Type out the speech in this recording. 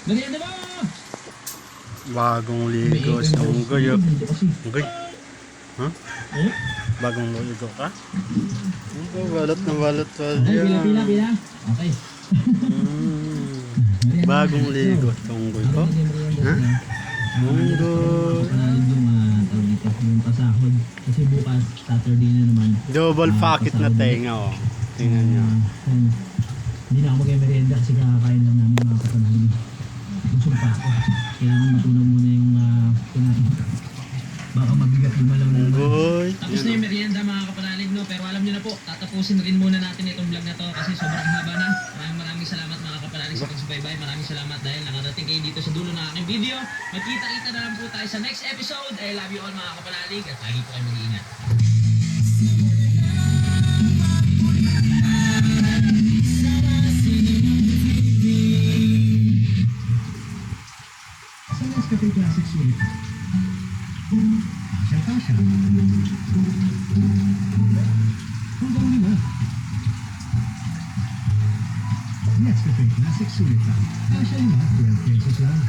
Merienda mo! Bagong ligo sa unggoy. Unggoy? Ha? Bagong ligo ka? Balot na balot pa Ay, dyan. pila. Okay. Bagong ligo sa unggoy ko. Ha? Unggoy. Yung pasahod. Kasi bukas, Saturday na naman. Double pocket na tenga, oh. Tingnan nyo. Hindi na ako mag-merienda kasi kakakain lang namin mga kapanalig. Busog pa ako. Kailangan matunaw muna yung kinain. Baka mabigat lumalaw na naman. Unggoy. Tapos na yung merienda mga kapanalig, no? Pero alam nyo na po, tatapusin rin muna natin itong vlog na to kasi sobrang haba na. Maraming salamat mga kapanalig sa pagsubaybay. Maraming salamat dahil nakarating kayo dito sa dulo ng aking video. Magkita-kita na lang po tayo sa next episode. I love you all mga kapanalig at lagi po kayo mag-iingat. Cafe Classic Suite. Kasha. Hanggang 5. Nescafe Classic Suite. Kasha 5, 12 pesos lang.